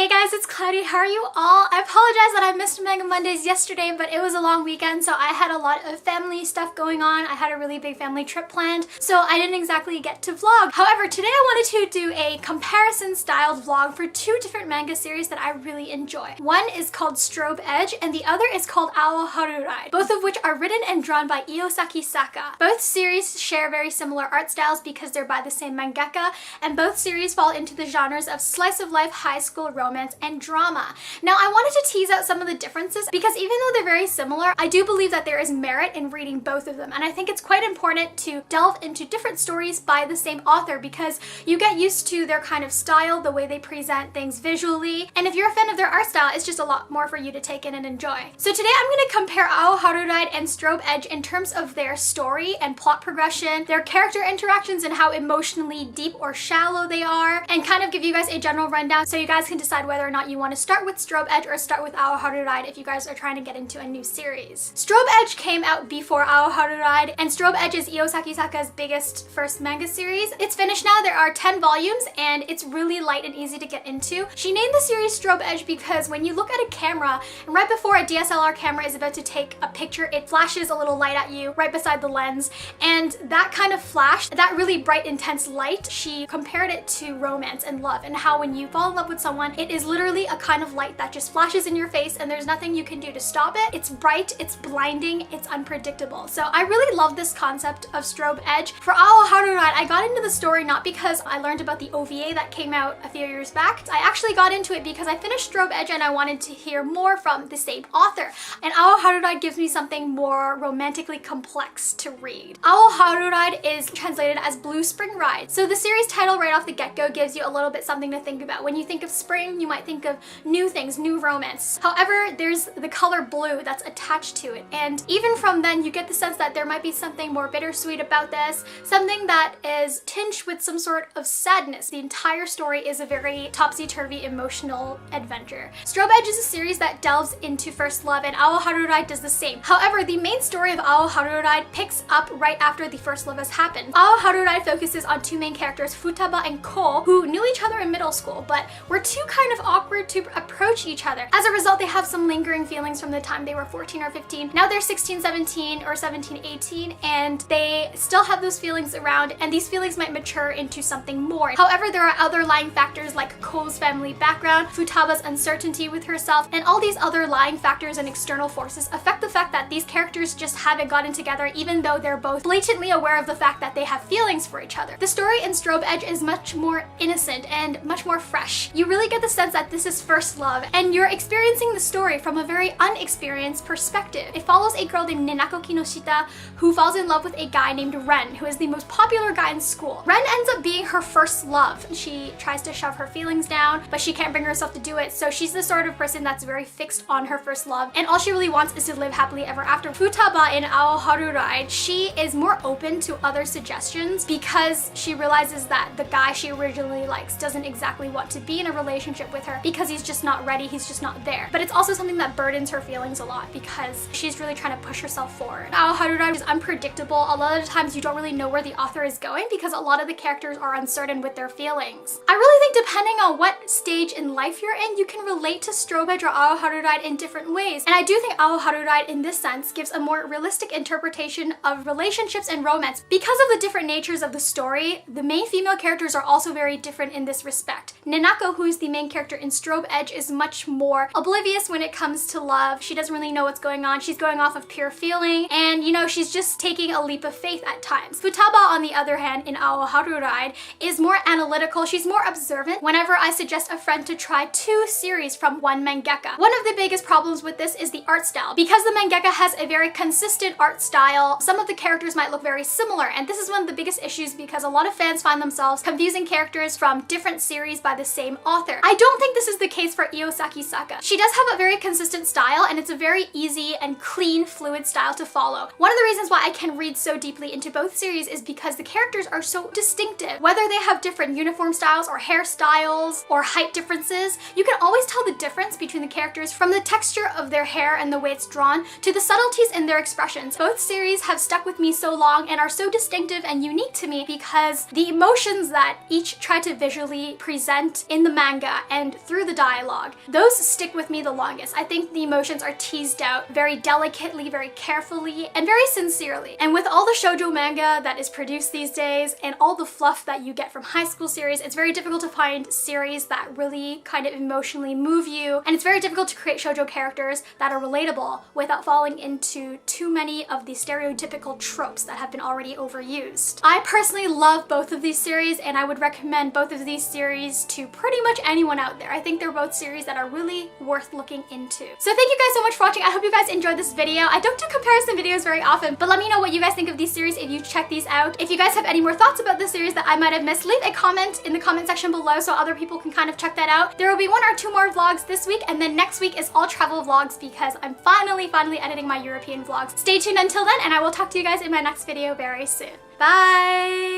Hey guys, it's Cloudy. How are you all? I apologize that I missed Manga Mondays yesterday, but it was a long weekend, so I had a lot of family stuff going on. I had a really big family trip planned, so I didn't exactly get to vlog. However, today I wanted to do a comparison-styled vlog for two different manga series that I really enjoy. One is called Strobe Edge, and the other is called Ao Haru Ride, both of which are written and drawn by Io Sakisaka. Both series share very similar art styles because they're by the same mangaka, and both series fall into the genres of slice of life, high school romance, and drama. Now, I wanted to tease out some of the differences because even though they're very similar, I do believe that there is merit in reading both of them, and I think it's quite important to delve into different stories by the same author because you get used to their kind of style, the way they present things visually, and if you're a fan of their art style, it's just a lot more for you to take in and enjoy. So today I'm going to compare Ao Haru Ride and Strobe Edge in terms of their story and plot progression, their character interactions, and how emotionally deep or shallow they are, and kind of give you guys a general rundown so you guys can decide whether or not you want to start with Strobe Edge or start with Ao Haru Ride if you guys are trying to get into a new series. Strobe Edge came out before Ao Haru Ride, and Strobe Edge is Io Sakisaka's biggest first manga series. It's finished now. There are 10 volumes and it's really light and easy to get into. She named the series Strobe Edge because when you look at a camera, and right before a DSLR camera is about to take a picture, it flashes a little light at you right beside the lens, and that kind of flash, that really bright intense light, she compared it to romance and love, and how when you fall in love with someone, it is literally a kind of light that just flashes in your face and there's nothing you can do to stop it. It's bright, it's blinding, it's unpredictable. So I really love this concept of Strobe Edge. For Ao Haru Ride, I got into the story not because I learned about the OVA that came out a few years back. I actually got into it because I finished Strobe Edge and I wanted to hear more from the same author. And Ao Haru Ride gives me something more romantically complex to read. Ao Haru Ride is translated as Blue Spring Ride. So the series title right off the get-go gives you a little bit something to think about. When you think of spring, you might think of new things, new romance. However, there's the color blue that's attached to it. And even from then, you get the sense that there might be something more bittersweet about this, something that is tinged with some sort of sadness. The entire story is a very topsy-turvy emotional adventure. Strobe Edge is a series that delves into first love, and Ao Haru Ride does the same. However, the main story of Ao Haru Ride picks up right after the first love has happened. Ao Haru Ride focuses on two main characters, Futaba and Ko, who knew each other in middle school, but were too kind of awkward to approach each other. As a result, they have some lingering feelings from the time they were 14 or 15. Now they're 16, 17, or 17, 18, and they still have those feelings around, and these feelings might mature into something more. However, there are underlying factors like Ko's family background, Futaba's uncertainty with herself, and all these other lying factors and external forces affect the fact that these characters just haven't gotten together even though they're both blatantly aware of the fact that they have feelings for each other. The story in Strobe Edge is much more innocent and much more fresh. You really get the sense that this is first love, and you're experiencing the story from a very unexperienced perspective. It follows a girl named Nenako Kinoshita who falls in love with a guy named Ren, who is the most popular guy in school. Ren ends up being her first love. She tries to shove her feelings down, but she can't bring herself to do it, so she's the sort of person that's very fixed on her first love, and all she really wants is to live happily ever after. Futaba in Ao Haru Ride, she is more open to other suggestions because she realizes that the guy she originally likes doesn't exactly want to be in a relationship with her because he's just not ready, he's just not there. But it's also something that burdens her feelings a lot because she's really trying to push herself forward. Ao Haru Ride is unpredictable. A lot of the times you don't really know where the author is going because a lot of the characters are uncertain with their feelings. I really think depending on what stage in life you're in, you can relate to Strobe Edge or Ao Haru Ride in different ways. And I do think Ao Haru Ride in this sense gives a more realistic interpretation of relationships and romance. Because of the different natures of the story, the main female characters are also very different in this respect. Nenako, who is the main character in Strobe Edge, is much more oblivious when it comes to love. She doesn't really know what's going on. She's going off of pure feeling, and you know, she's just taking a leap of faith at times. Futaba, on the other hand, in Ao Haru Ride, is more analytical. She's more observant. Whenever I suggest a friend to try two series from one mangaka, one of the biggest problems with this is the art style. Because the mangaka has a very consistent art style, some of the characters might look very similar, and this is one of the biggest issues because a lot of fans find themselves confusing characters from different series by the same author. I don't think this is the case for Io Sakisaka. She does have a very consistent style, and it's a very easy and clean, fluid style to follow. One of the reasons why I can read so deeply into both series is because the characters are so distinctive. Whether they have different uniform styles or hairstyles or height differences, you can always tell the difference between the characters from the texture of their hair and the way it's drawn to the subtleties in their expressions. Both series have stuck with me so long and are so distinctive and unique to me because the emotions that each try to visually present in the manga and and through the dialogue. Those stick with me the longest. I think the emotions are teased out very delicately, very carefully, and very sincerely. And with all the shoujo manga that is produced these days and all the fluff that you get from high school series, it's very difficult to find series that really kind of emotionally move you, and it's very difficult to create shoujo characters that are relatable without falling into too many of the stereotypical tropes that have been already overused. I personally love both of these series, and I would recommend both of these series to pretty much anyone out there. I think they're both series that are really worth looking into. So thank you guys so much for watching. I hope you guys enjoyed this video. I don't do comparison videos very often, but let me know what you guys think of these series if you check these out. If you guys have any more thoughts about this series that I might have missed, leave a comment in the comment section below so other people can kind of check that out. There will be 1 or 2 more vlogs this week, and then next week is all travel vlogs because I'm finally editing my European vlogs. Stay tuned until then, and I will talk to you guys in my next video very soon. Bye!